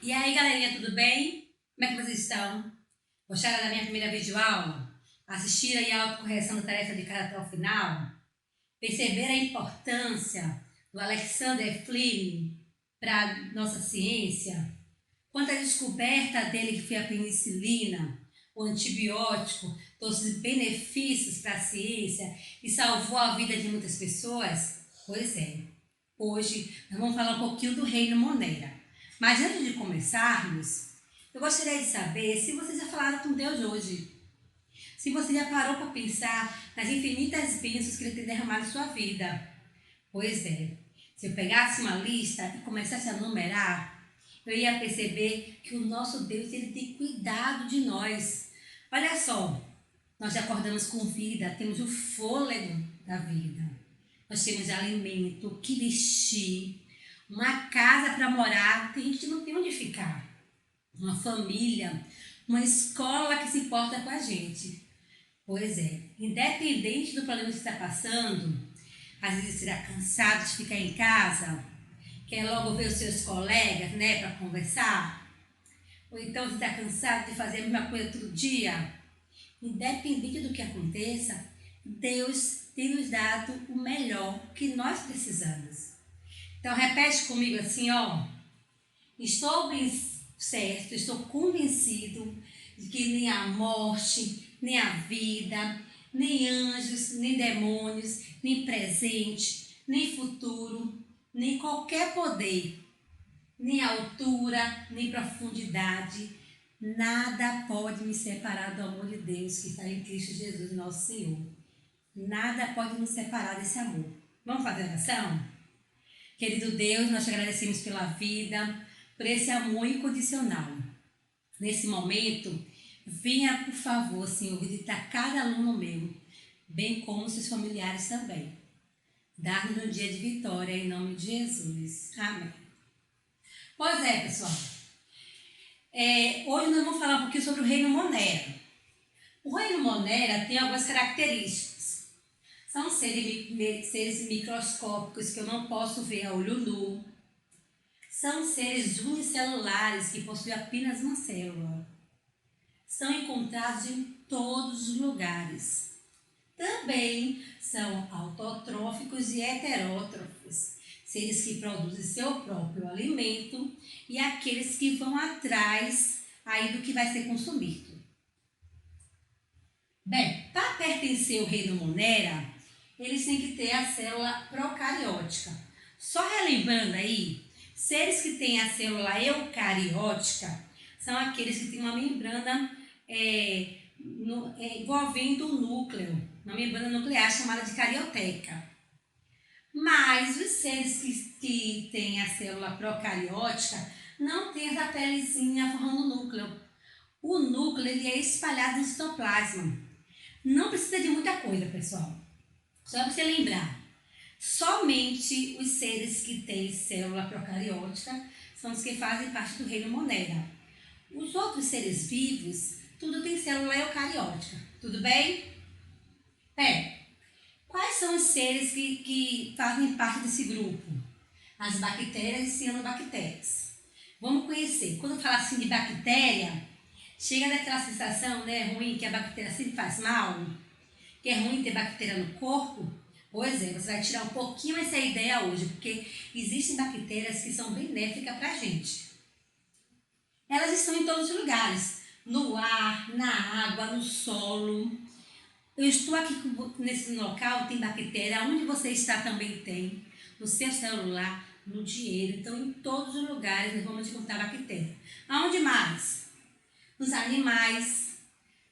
E aí, galerinha, tudo bem? Como é que vocês estão? Gostaram da minha primeira videoaula? Assistiram aí a autocorreção da tarefa de casa até o final? Perceberam a importância do Alexander Fleming para a nossa ciência? Quanto à descoberta dele que foi a penicilina, o antibiótico, todos os benefícios para a ciência e salvou a vida de muitas pessoas? Pois é. Hoje nós vamos falar um pouquinho do Reino Monera. Mas antes de começarmos, eu gostaria de saber se vocês já falaram com Deus hoje. Se você já parou para pensar nas infinitas bênçãos que Ele tem derramado em sua vida. Pois é, se eu pegasse uma lista e começasse a numerar, eu ia perceber que o nosso Deus ele tem cuidado de nós. Olha só, nós acordamos com vida, temos o fôlego da vida. Nós temos alimento, o que vestir, uma casa para morar, tem gente que não tem onde ficar, uma família, uma escola que se importa com a gente. Pois é, independente do problema que você está passando, às vezes você está cansado de ficar em casa, quer logo ver os seus colegas, né, para conversar, ou então você está cansado de fazer a mesma coisa todo dia. Independente do que aconteça, Deus tem nos dado o melhor que nós precisamos. Então repete comigo assim, ó. Estou bem certo, estou convencido de que nem a morte, nem a vida, nem anjos, nem demônios, nem presente, nem futuro, nem qualquer poder, nem altura, nem profundidade, nada pode me separar do amor de Deus que está em Cristo Jesus, nosso Senhor. Nada pode nos separar desse amor. Vamos fazer a oração? Querido Deus, nós te agradecemos pela vida, por esse amor incondicional. Nesse momento, venha, por favor, Senhor, visitar cada aluno meu, bem como seus familiares também. Dar-nos um dia de vitória, em nome de Jesus. Amém. Pois é, pessoal. Hoje nós vamos falar um pouquinho sobre o Reino Monera. O Reino Monera tem algumas características. São seres microscópicos que eu não posso ver a olho nu. São seres unicelulares que possuem apenas uma célula. São encontrados em todos os lugares. Também são autotróficos e heterótrofos, seres que produzem seu próprio alimento e aqueles que vão atrás aí do que vai ser consumido. Bem, para pertencer ao reino Monera, eles têm que ter a célula procariótica. Só relembrando aí, seres que têm a célula eucariótica são aqueles que têm uma membrana envolvendo o núcleo, uma membrana nuclear chamada de carioteca. Mas os seres que têm a célula procariótica não têm essa pelezinha formando o núcleo. O núcleo ele é espalhado no citoplasma. Não precisa de muita coisa, pessoal. Só para você lembrar. Somente os seres que têm célula procariótica são os que fazem parte do reino Monera. Os outros seres vivos, tudo tem célula eucariótica. Tudo bem? Quais são os seres que fazem parte desse grupo? As bactérias e cianobactérias. Vamos conhecer. Quando fala assim de bactéria, chega daquela sensação, né, ruim, que a bactéria sempre faz mal, que é ruim ter bactéria no corpo. Pois é, você vai tirar um pouquinho essa ideia hoje, porque existem bactérias que são benéficas para a gente. Elas estão em todos os lugares, no ar, na água, no solo. Eu estou aqui nesse local, tem bactéria, onde você está também tem, no seu celular, no dinheiro. Então, em todos os lugares nós vamos encontrar bactéria. Aonde mais? Nos animais,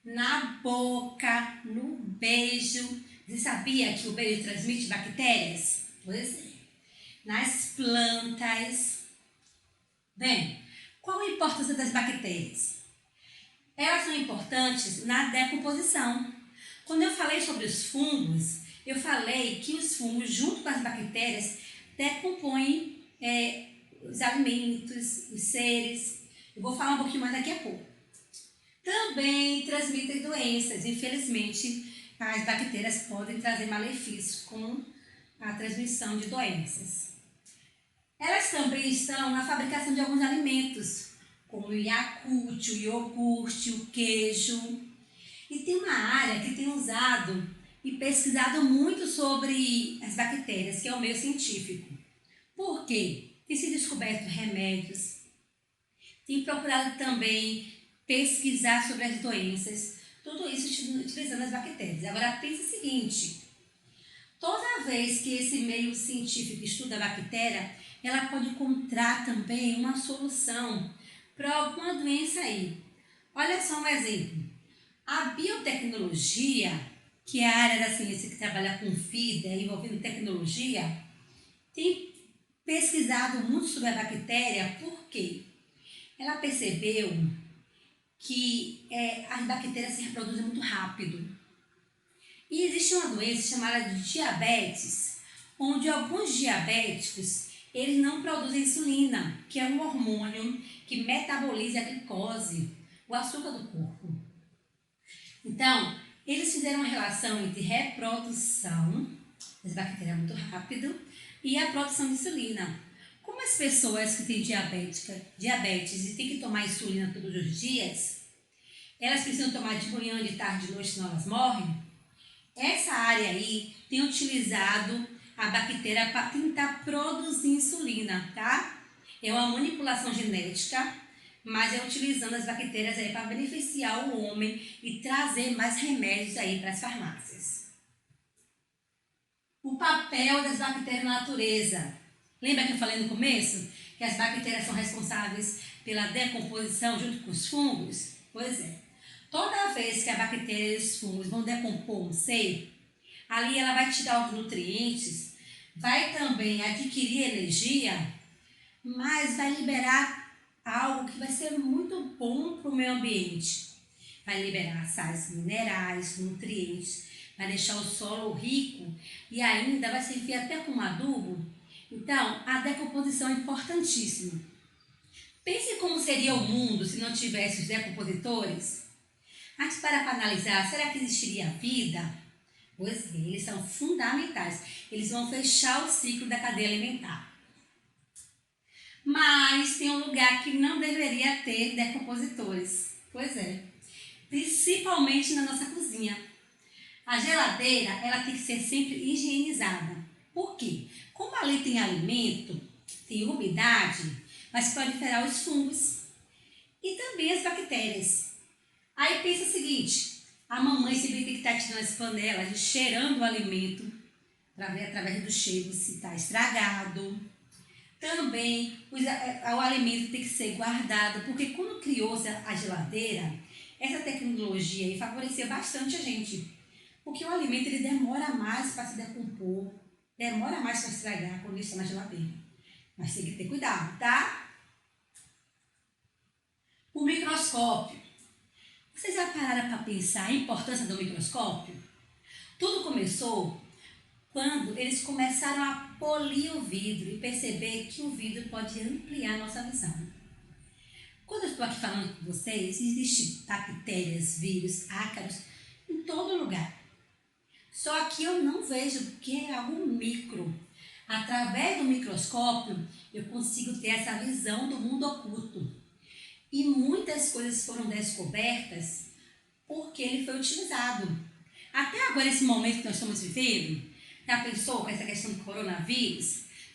na boca, no beijo. Você sabia que o beijo transmite bactérias? Pois é. Nas plantas. Bem, qual a importância das bactérias? Elas são importantes na decomposição. Quando eu falei sobre os fungos, eu falei que os fungos, junto com as bactérias, decompõem os alimentos, os seres. Eu vou falar um pouquinho mais daqui a pouco. Também transmitem doenças. Infelizmente, as bactérias podem trazer malefícios com a transmissão de doenças. Elas também estão na fabricação de alguns alimentos, como o Yakult, o iogurte, o queijo. E tem uma área que tem usado e pesquisado muito sobre as bactérias, que é o meio científico. Por quê? Tem se descoberto remédios, tem procurado também pesquisar sobre as doenças, tudo isso utilizando as bactérias. Agora pense o seguinte, toda vez que esse meio científico estuda a bactéria, ela pode encontrar também uma solução para alguma doença aí. Olha só um exemplo. A biotecnologia, que é a área da ciência que trabalha com vida, envolvendo tecnologia, tem pesquisado muito sobre a bactéria, porque ela percebeu que as bactérias se reproduzem muito rápido. E existe uma doença chamada de diabetes, onde alguns diabéticos eles não produzem insulina, que é um hormônio que metaboliza a glicose, o açúcar do corpo. Então, eles fizeram uma relação entre reprodução das bactérias muito rápido e a produção de insulina. Como as pessoas que têm diabetes e têm que tomar insulina todos os dias, elas precisam tomar de manhã, de tarde, de noite, senão elas morrem. Essa área aí tem utilizado a bactéria para tentar produzir insulina, tá? É uma manipulação genética, mas é utilizando as bactérias aí para beneficiar o homem e trazer mais remédios aí para as farmácias. O papel das bactérias na natureza. Lembra que eu falei no começo que as bactérias são responsáveis pela decomposição junto com os fungos? Pois é. Toda vez que a bactéria e os fungos vão decompor um ser, ali ela vai tirar os nutrientes, vai também adquirir energia, mas vai liberar algo que vai ser muito bom para o meio ambiente. Vai liberar sais minerais, nutrientes, vai deixar o solo rico e ainda vai servir até como adubo. Então, a decomposição é importantíssima. Pense como seria o mundo se não tivesse os decompositores. Mas para analisar, será que existiria vida? Pois é, eles são fundamentais. Eles vão fechar o ciclo da cadeia alimentar. Mas tem um lugar que não deveria ter decompositores. Pois é, principalmente na nossa cozinha. A geladeira, ela tem que ser sempre higienizada. Por quê? Como ali tem alimento, tem umidade, mas pode gerar os fungos e também as bactérias. Aí pensa o seguinte, a mamãe sempre tem que estar tirando as panelas, cheirando o alimento, para ver através do cheiro se está estragado. Também o alimento tem que ser guardado, porque quando criou-se a geladeira, essa tecnologia aí favoreceu bastante a gente. Porque o alimento ele demora mais para se decompor, demora mais para estragar quando está na geladeira. Mas tem que ter cuidado, tá? O microscópio. Vocês já pararam para pensar a importância do microscópio? Tudo começou quando eles começaram a polir o vidro e perceber que o vidro pode ampliar a nossa visão. Quando eu estou aqui falando com vocês, existem bactérias, vírus, ácaros em todo lugar. Só que eu não vejo porque é algo micro. Através do microscópio, eu consigo ter essa visão do mundo oculto. E muitas coisas foram descobertas porque ele foi utilizado. Até agora, esse momento que nós estamos vivendo, já pensou com essa questão do coronavírus?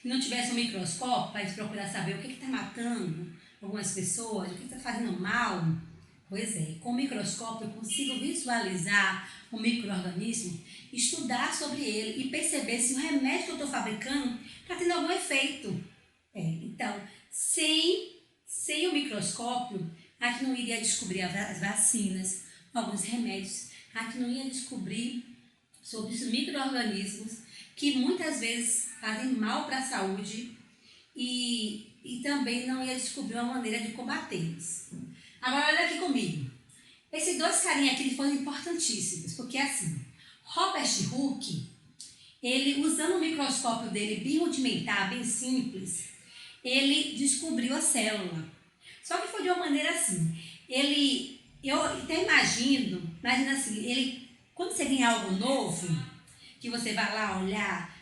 Se não tivesse um microscópio para a gente procurar saber o que está matando algumas pessoas, o que está fazendo mal? Pois é, com o microscópio eu consigo visualizar o micro-organismo, estudar sobre ele e perceber se o remédio que eu estou fabricando está tendo algum efeito. Então, sem o microscópio, a gente não iria descobrir as vacinas, alguns remédios, a gente não ia descobrir sobre os micro-organismos que muitas vezes fazem mal para a saúde e também não ia descobrir uma maneira de combatê-los. Agora olha aqui comigo. Esses dois carinhas aqui foram importantíssimos, porque assim, Robert Hooke, ele usando o microscópio dele bem rudimentar, bem simples, ele descobriu a célula. Só que foi de uma maneira assim, eu até imagina assim, quando você ganhar algo novo, que você vai lá olhar,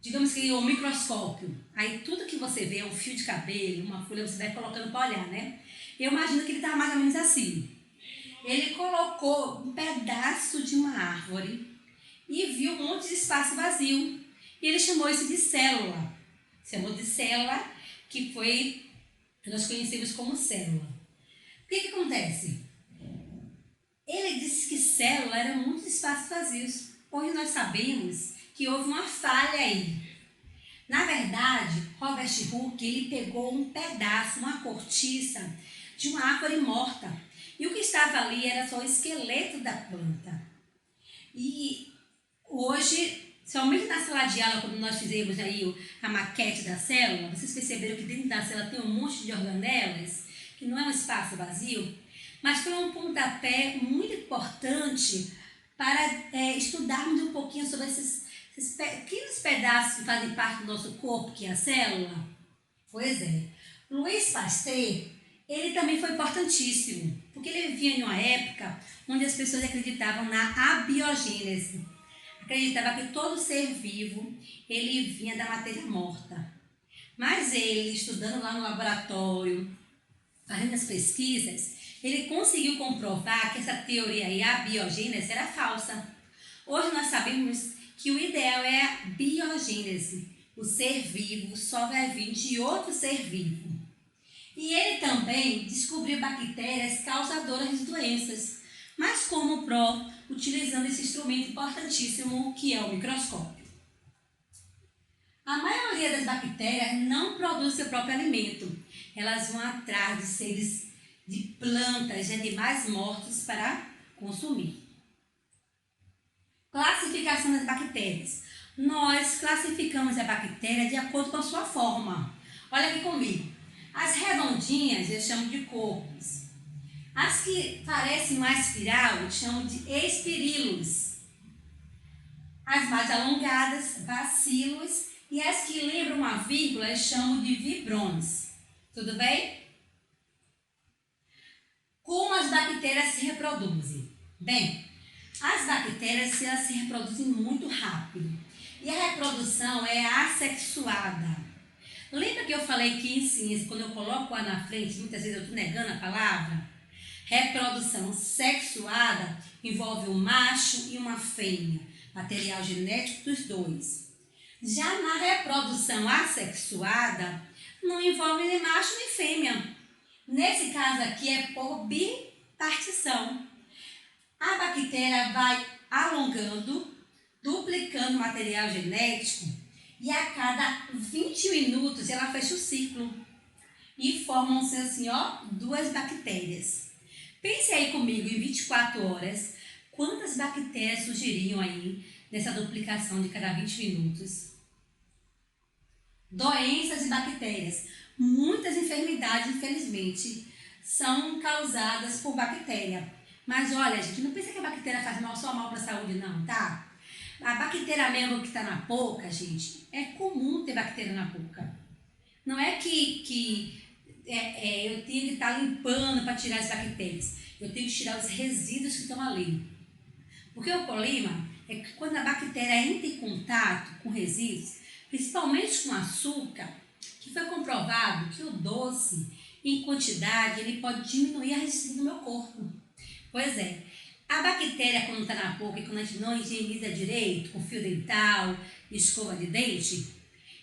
digamos que o microscópio, Aí tudo que você vê é um fio de cabelo, uma folha, você vai colocando para olhar, né? Eu imagino que ele estava mais ou menos assim. Ele colocou um pedaço de uma árvore e viu um monte de espaço vazio. E ele chamou isso de célula. Chamou de célula, que nós conhecemos como célula. O que acontece? Ele disse que célula era muitos espaços vazios. Hoje nós sabemos que houve uma falha aí. Na verdade, Robert Hooke, ele pegou um pedaço, uma cortiça de uma árvore morta. E o que estava ali era só o esqueleto da planta. E hoje, somente na sala de aula, quando nós fizemos aí a maquete da célula, vocês perceberam que dentro da célula tem um monte de organelas, que não é um espaço vazio, mas foi um pontapé muito importante para estudarmos um pouquinho sobre esses pequenos pedaços que fazem parte do nosso corpo, que é a célula. Pois é. Louis Pasteur, ele também foi importantíssimo, porque ele vivia em uma época onde as pessoas acreditavam na abiogênese. Acreditava que todo ser vivo, ele vinha da matéria morta. Mas ele, estudando lá no laboratório, fazendo as pesquisas, ele conseguiu comprovar que essa teoria aí, a biogênese, era falsa. Hoje nós sabemos que o ideal é a biogênese. O ser vivo só vai vir de outro ser vivo. E ele também descobriu bactérias causadoras de doenças, mas como utilizando esse instrumento importantíssimo que é o microscópio. A maioria das bactérias não produz seu próprio alimento. Elas vão atrás de seres, de plantas, de animais mortos para consumir. Classificação das bactérias. Nós classificamos a bactéria de acordo com a sua forma. Olha aqui comigo. As redondinhas eu chamo de corpos. As que parecem mais espiral eu chamo de espirilos. As mais alongadas, bacilos. E as que lembram uma vírgula eu chamo de vibrons. Tudo bem? Como as bactérias se reproduzem? Bem, as bactérias elas se reproduzem muito rápido. E a reprodução é assexuada. Lembra que eu falei que em ciência, quando eu coloco lá na frente, muitas vezes eu estou negando a palavra? Reprodução sexuada envolve um macho e uma fêmea, material genético dos dois. Já na reprodução assexuada, não envolve nem macho nem fêmea. Nesse caso aqui é por bipartição. A bactéria vai alongando, duplicando o material genético e a cada 20 minutos ela fecha o ciclo e formam-se assim, duas bactérias. Pense aí comigo, em 24 horas, quantas bactérias surgiriam aí nessa duplicação de cada 20 minutos? Doenças e bactérias. Muitas enfermidades, infelizmente, são causadas por bactéria. Mas olha, gente, não pensa que a bactéria faz só mal para a saúde, não, tá? A bactéria mesmo que está na boca, gente, é comum ter bactéria na boca. Não é que eu tenho que estar limpando para tirar as bactérias. Eu tenho que tirar os resíduos que estão ali. Porque o problema é que quando a bactéria entra em contato com resíduos, principalmente com açúcar, que foi comprovado que o doce, em quantidade, ele pode diminuir a resistência do meu corpo. Pois é, a bactéria quando está na boca e quando a gente não higieniza direito, com fio dental, escova de dente,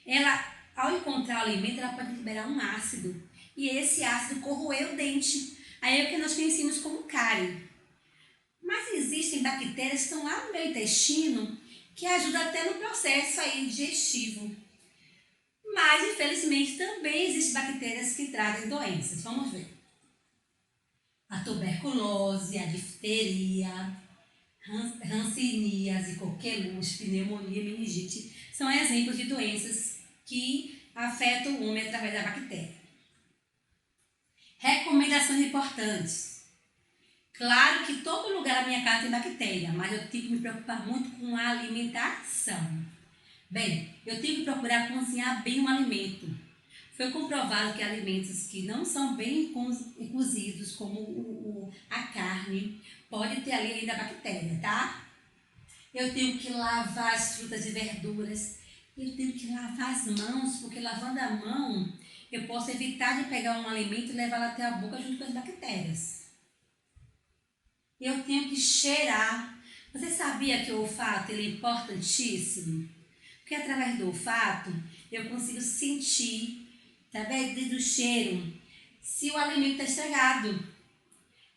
ela, ao encontrar o alimento, ela pode liberar um ácido. E esse ácido corroeu o dente. Aí é o que nós conhecemos como cárie. Mas existem bactérias que estão lá no meu intestino que ajudam até no processo aí digestivo. Mas, infelizmente, também existem bactérias que trazem doenças. Vamos ver. A tuberculose, a difteria, hanseníase, coqueluche, pneumonia, meningite são exemplos de doenças que afetam o homem através da bactéria. Recomendações importantes. Claro que todo lugar da minha casa tem bactéria, mas eu tenho que me preocupar muito com a alimentação. Bem, eu tenho que procurar cozinhar bem um alimento. Foi comprovado que alimentos que não são bem cozidos, como a carne, pode ter ali ainda bactéria, tá? Eu tenho que lavar as frutas e verduras. Eu tenho que lavar as mãos, porque lavando a mão, eu posso evitar de pegar um alimento e levar até a boca junto com as bactérias. Eu tenho que cheirar. Você sabia que o olfato ele é importantíssimo? Porque através do olfato, eu consigo sentir, através do cheiro, se o alimento está estragado.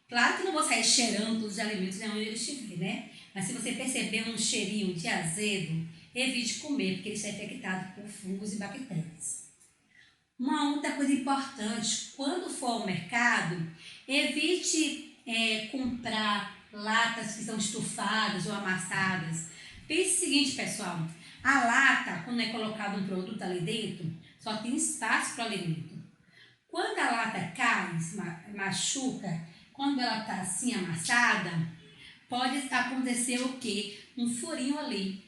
Claro que não vou sair cheirando todos os alimentos onde ele estiver, né? Mas se você perceber um cheirinho de azedo, evite comer, porque ele está infectado por fungos e bactérias. Uma outra coisa importante, quando for ao mercado, evite comprar latas que são estufadas ou amassadas. Pense o seguinte, pessoal, a lata, quando é colocado um produto ali dentro, só tem espaço para o alimento. Quando a lata cai, machuca, quando ela está assim amassada, pode acontecer o quê? Um furinho ali.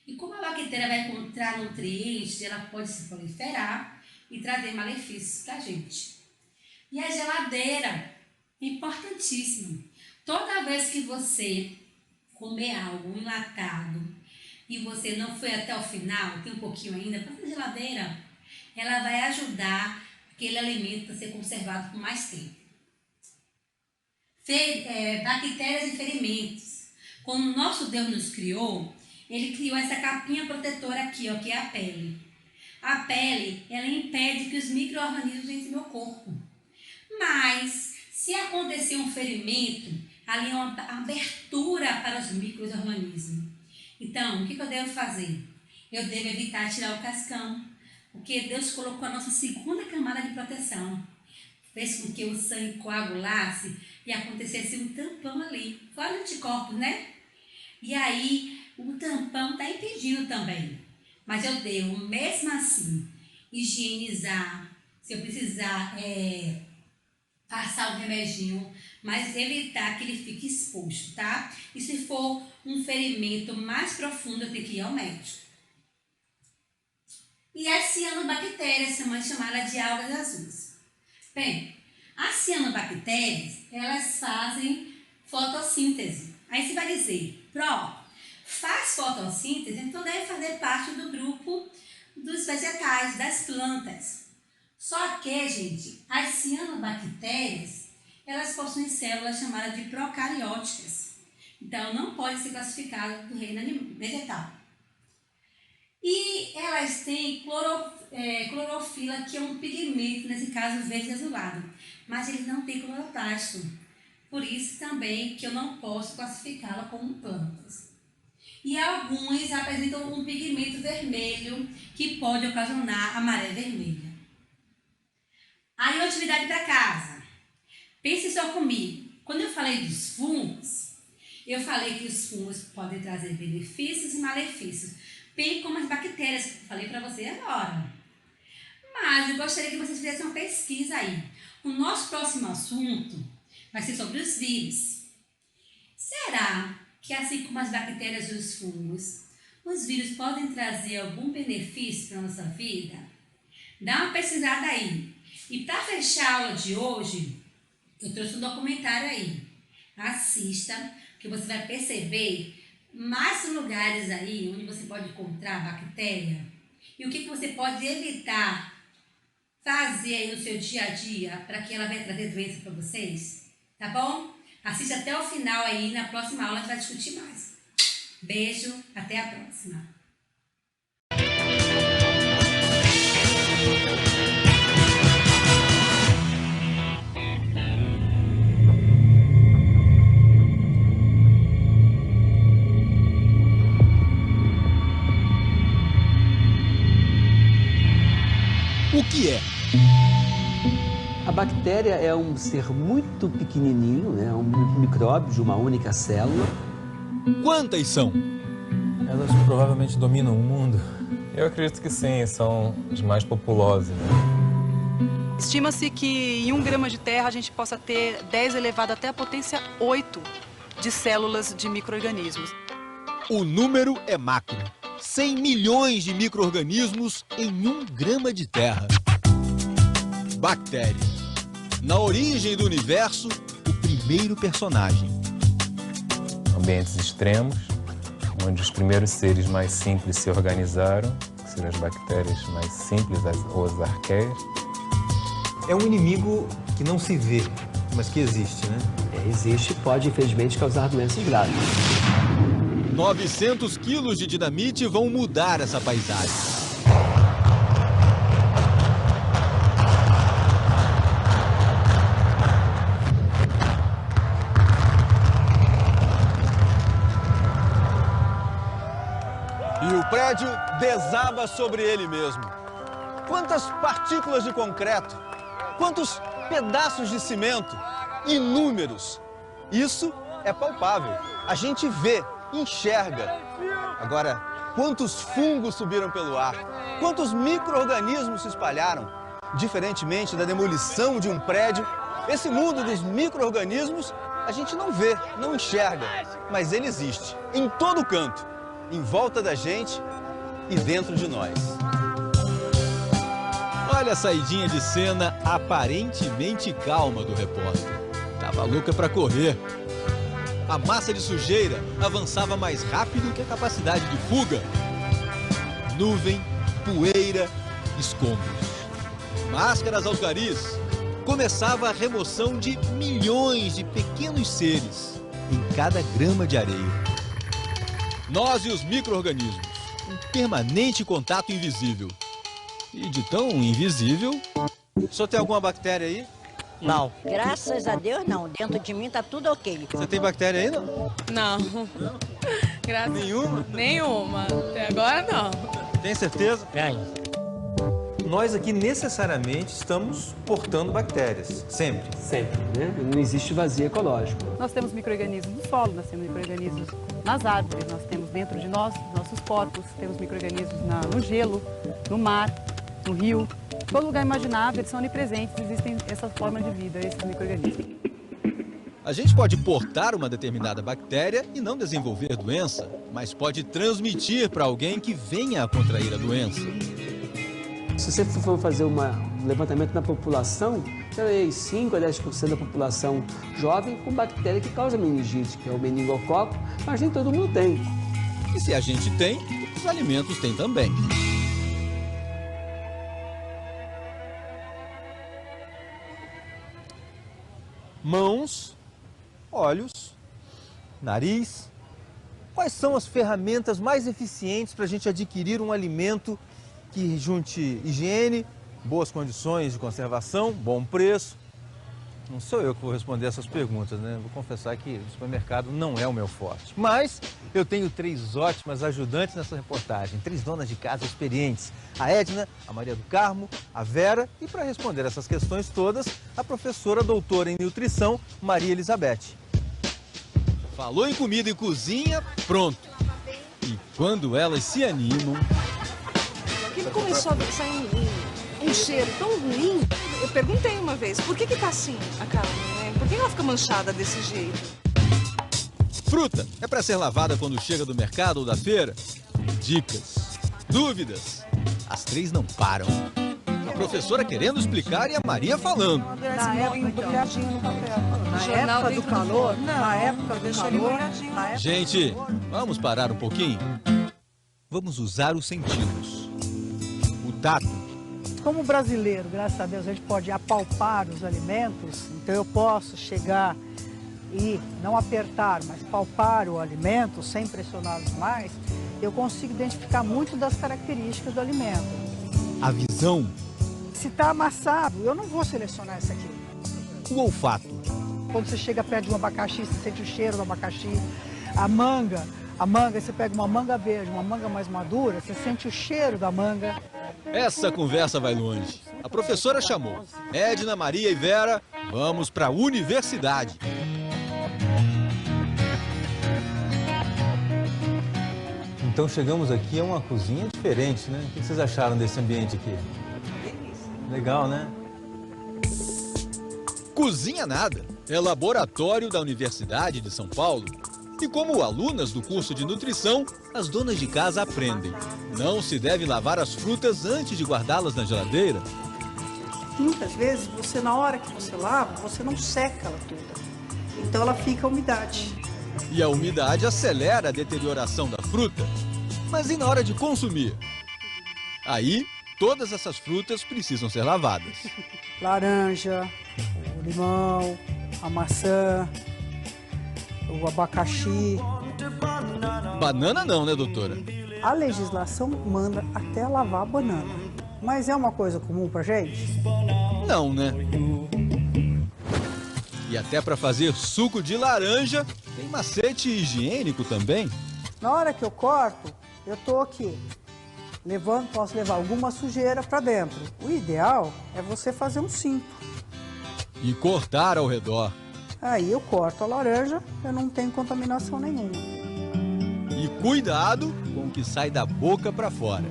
E como a bactéria vai encontrar nutrientes, ela pode se proliferar e trazer malefícios para a gente. E a geladeira, importantíssimo. Toda vez que você comer algo enlatado e você não foi até o final, tem um pouquinho ainda, para a geladeira, ela vai ajudar aquele alimento a ser conservado por mais tempo. Bactérias e ferimentos. Quando o nosso Deus nos criou, ele criou essa capinha protetora aqui, ó, que é a pele. A pele, ela impede que os micro-organismos entrem no meu corpo. Mas, se acontecer um ferimento, ali é uma abertura para os micro-organismos. Então, o que eu devo fazer? Eu devo evitar tirar o cascão, porque Deus colocou a nossa segunda camada de proteção. Fez com que o sangue coagulasse e acontecesse um tampão ali, fora anticorpos, né? E aí, o tampão está impedindo também. Mas eu devo, mesmo assim, higienizar, se eu precisar passar um remedinho, mas evitar que ele fique exposto, tá? E se for um ferimento mais profundo, eu tenho que ir ao médico. E as cianobactérias, também chamadas de algas azuis. Bem, as cianobactérias, elas fazem fotossíntese. Aí você vai dizer, faz fotossíntese, então deve fazer parte do grupo dos vegetais, das plantas. Só que, gente, as cianobactérias, elas possuem células chamadas de procarióticas. Então, não pode ser classificado do reino vegetal. E elas têm clorofila, que é um pigmento, nesse caso verde azulado. Mas eles não têm cloroplasto. Por isso também que eu não posso classificá-la como plantas. E alguns apresentam um pigmento vermelho que pode ocasionar a maré vermelha. Aí, atividade para casa. Pense só comigo. Quando eu falei dos fungos, eu falei que os fungos podem trazer benefícios e malefícios, bem como as bactérias, que eu falei para você agora. Mas eu gostaria que vocês fizessem uma pesquisa aí. O nosso próximo assunto vai ser sobre os vírus. Será que, assim como as bactérias e os fungos, os vírus podem trazer algum benefício para a nossa vida? Dá uma pesquisada aí. E para fechar a aula de hoje, eu trouxe um documentário aí. Assista, que você vai perceber mais lugares aí onde você pode encontrar bactéria e o que você pode evitar fazer aí no seu dia a dia para que ela venha trazer doença para vocês, tá bom? Assista até o final aí, na próxima aula a gente vai discutir mais. Beijo, até a próxima. O que é? A bactéria é um ser muito pequenininho, né? Um micróbio de uma única célula. Quantas são? Elas provavelmente dominam o mundo. Eu acredito que sim, são as mais populosas. Estima-se que em 1 grama de terra a gente possa ter 10 elevado até a potência 8 de células de micro-organismos. O número é macro. 100 milhões de micro-organismos em 1 grama de terra. Bactéria. Na origem do universo, o primeiro personagem. Ambientes extremos, onde os primeiros seres mais simples se organizaram, ser as bactérias mais simples ou as arqueias. É um inimigo que não se vê, mas que existe, né? Existe e pode, infelizmente, causar doenças graves. 900 quilos de dinamite vão mudar essa paisagem. E o prédio desaba sobre ele mesmo. Quantas partículas de concreto, quantos pedaços de cimento, inúmeros. Isso é palpável, a gente vê, enxerga. Agora, quantos fungos subiram pelo ar, quantos micro-organismos se espalharam. Diferentemente da demolição de um prédio, esse mundo dos micro-organismos a gente não vê, não enxerga, mas ele existe, em todo canto. Em volta da gente e dentro de nós. Olha a saidinha de cena aparentemente calma do repórter. Tava louca para correr. A massa de sujeira avançava mais rápido que a capacidade de fuga. Nuvem, poeira, escombros. Máscaras aos garis. Começava a remoção de milhões de pequenos seres em cada grama de areia. Nós e os micro-organismos, um permanente contato invisível. E de tão invisível... O senhor tem alguma bactéria aí? Não. Graças a Deus, não. Dentro de mim tá tudo ok. Você tem bactéria aí, não? Não. Graças... Nenhuma? Nenhuma. Até agora, não. Tem certeza? Tem. Nós aqui necessariamente estamos portando bactérias, sempre. Sempre, né? Não existe vazio ecológico. Nós temos micro-organismos no solo, nós temos micro-organismos nas árvores, nós temos dentro de nós, nossos corpos, temos micro-organismos no gelo, no mar, no rio. Todo lugar imaginável, eles são onipresentes, existem essa forma de vida, esses micro-organismos. A gente pode portar uma determinada bactéria e não desenvolver doença, mas pode transmitir para alguém que venha a contrair a doença. Se você for fazer um levantamento na população, você vê 5 a 10% da população jovem com bactéria que causa meningite, que é o meningococo, mas nem todo mundo tem. E se a gente tem, os alimentos têm também. Mãos, olhos, nariz. Quais são as ferramentas mais eficientes para a gente adquirir um alimento que junte higiene, boas condições de conservação, bom preço? Não sou eu que vou responder essas perguntas, né? Vou confessar que o supermercado não é o meu forte. Mas eu tenho 3 ótimas ajudantes nessa reportagem, 3 donas de casa experientes. A Edna, a Maria do Carmo, a Vera e, para responder essas questões todas, a professora doutora em nutrição, Maria Elizabeth. Falou em comida e cozinha, pronto. E quando elas se animam... Ele começou a sair um cheiro tão ruim. Eu perguntei uma vez, por que tá assim a carne, né? Por que ela fica manchada desse jeito? Fruta é para ser lavada quando chega do mercado ou da feira? Dicas, dúvidas, as 3 não param. A professora querendo explicar e a Maria falando. Na época do calor, na época do calor... Gente, vamos parar um pouquinho? Vamos usar os sentidos. O tato. Como brasileiro, graças a Deus, a gente pode apalpar os alimentos, então eu posso chegar e não apertar, mas palpar o alimento sem pressioná-lo mais, eu consigo identificar muito das características do alimento. A visão. Se está amassado, eu não vou selecionar esse aqui. O olfato. Quando você chega perto de um abacaxi, você sente o cheiro do abacaxi. A manga, você pega uma manga verde, uma manga mais madura, você sente o cheiro da manga. Essa conversa vai longe. A professora chamou. Edna, Maria e Vera, vamos para a universidade. Então chegamos aqui a uma cozinha diferente, né? O que vocês acharam desse ambiente aqui? Legal, né? Cozinha nada. É laboratório da Universidade de São Paulo. E como alunas do curso de nutrição, as donas de casa aprendem. Não se deve lavar as frutas antes de guardá-las na geladeira. Muitas vezes, você na hora que você lava, você não seca ela toda. Então ela fica a umidade. E a umidade acelera a deterioração da fruta. Mas e na hora de consumir? Aí, todas essas frutas precisam ser lavadas. Laranja, o limão, a maçã, o abacaxi. Banana não, né, doutora? A legislação manda até lavar a banana. Mas é uma coisa comum pra gente? Não, né? E até para fazer suco de laranja, tem macete higiênico também. Na hora que eu corto, eu tô aqui. Posso levar alguma sujeira pra dentro. O ideal é você fazer um cinto. E cortar ao redor. Aí eu corto a laranja, eu não tenho contaminação nenhuma. E cuidado com o que sai da boca para fora.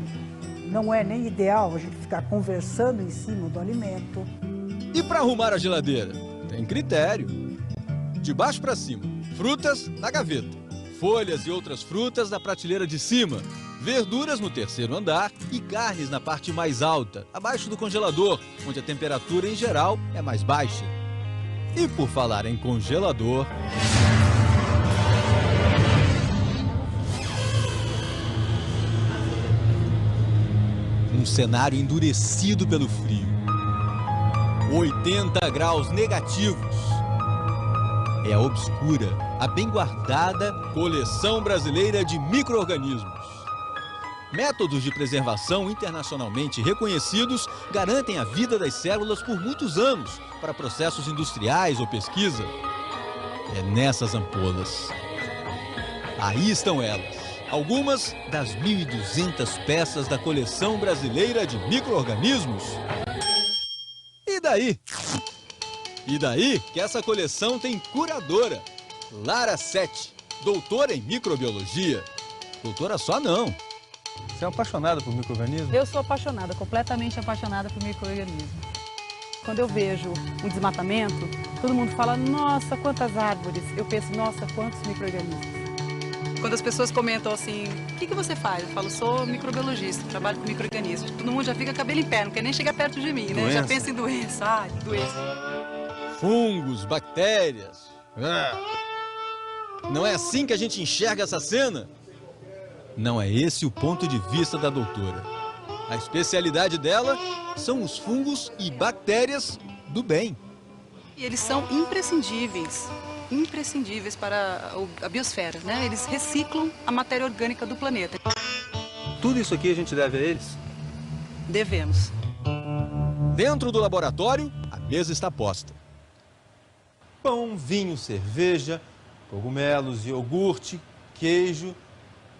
Não é nem ideal a gente ficar conversando em cima do alimento. E para arrumar a geladeira? Tem critério. De baixo para cima, frutas na gaveta, folhas e outras frutas na prateleira de cima, verduras no terceiro andar e carnes na parte mais alta, abaixo do congelador, onde a temperatura em geral é mais baixa. E por falar em congelador... Um cenário endurecido pelo frio. 80 graus negativos. É a obscura, a bem guardada Coleção Brasileira de Micro-Organismos. Métodos de preservação internacionalmente reconhecidos garantem a vida das células por muitos anos para processos industriais ou pesquisa. É nessas ampolas. Aí estão elas. Algumas das 1.200 peças da Coleção Brasileira de Micro-Organismos. E daí? E daí que essa coleção tem curadora, Lara Sete, doutora em microbiologia. Doutora só não. Você é apaixonada por micro-organismos? Eu sou apaixonada, completamente apaixonada por micro-organismos. Quando eu vejo um desmatamento, todo mundo fala, nossa, quantas árvores. Eu penso, nossa, quantos micro-organismos. Quando as pessoas comentam assim, o que você faz? Eu falo, sou microbiologista, trabalho com micro-organismos. Todo mundo já fica cabelo em pé, não quer nem chegar perto de mim, né? Doença. Já pensa em doença, doença. Fungos, bactérias. Não é assim que a gente enxerga essa cena? Não é esse o ponto de vista da doutora. A especialidade dela são os fungos e bactérias do bem. E eles são imprescindíveis para a biosfera, né? Eles reciclam a matéria orgânica do planeta. Tudo isso aqui a gente deve a eles? Devemos. Dentro do laboratório, a mesa está posta. Pão, vinho, cerveja, cogumelos, iogurte, queijo.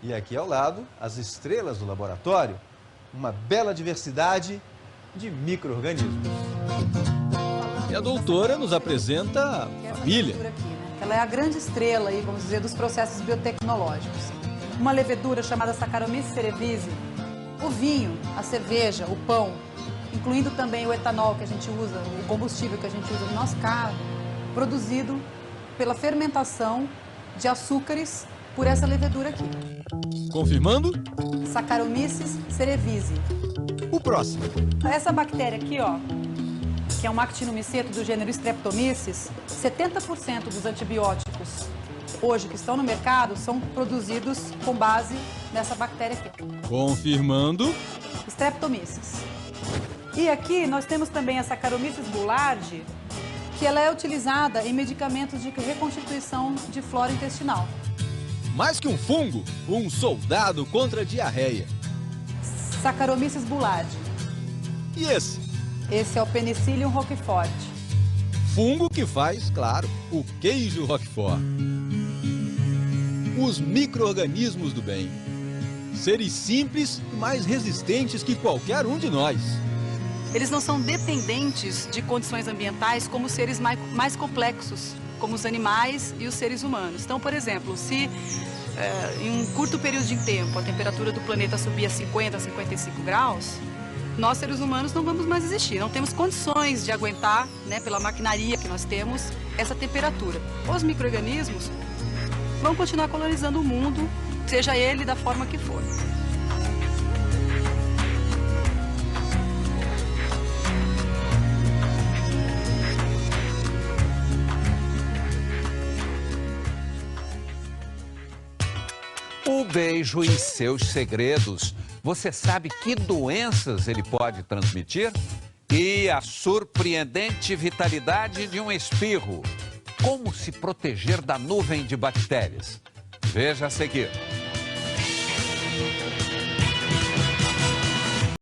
E aqui ao lado, as estrelas do laboratório. Uma bela diversidade de micro-organismos. E a doutora nos apresenta a família. Ela é a grande estrela, aí, vamos dizer, dos processos biotecnológicos. Uma levedura chamada Saccharomyces cerevisiae, o vinho, a cerveja, o pão, incluindo também o etanol que a gente usa, o combustível que a gente usa no nosso carro, produzido pela fermentação de açúcares por essa levedura aqui. Confirmando? Saccharomyces cerevisiae. O próximo. Essa bactéria aqui, ó, que é um actinomiceto do gênero Streptomyces, 70% dos antibióticos hoje que estão no mercado são produzidos com base nessa bactéria aqui. Confirmando. Streptomyces. E aqui nós temos também a Saccharomyces boulardii, que ela é utilizada em medicamentos de reconstituição de flora intestinal. Mais que um fungo, um soldado contra a diarreia. Saccharomyces boulardii. E esse? Esse é o Penicillium roquefort. Fungo que faz, claro, o queijo Roquefort. Os micro-organismos do bem. Seres simples e mais resistentes que qualquer um de nós. Eles não são dependentes de condições ambientais como os seres mais complexos, como os animais e os seres humanos. Então, por exemplo, se em um curto período de tempo a temperatura do planeta subir a 50, 55 graus, nós, seres humanos, não vamos mais existir. Não temos condições de aguentar, né, pela maquinaria que nós temos, essa temperatura. Os micro-organismos vão continuar colonizando o mundo, seja ele da forma que for. O beijo em seus segredos. Você sabe que doenças ele pode transmitir? E a surpreendente vitalidade de um espirro. Como se proteger da nuvem de bactérias? Veja a seguir.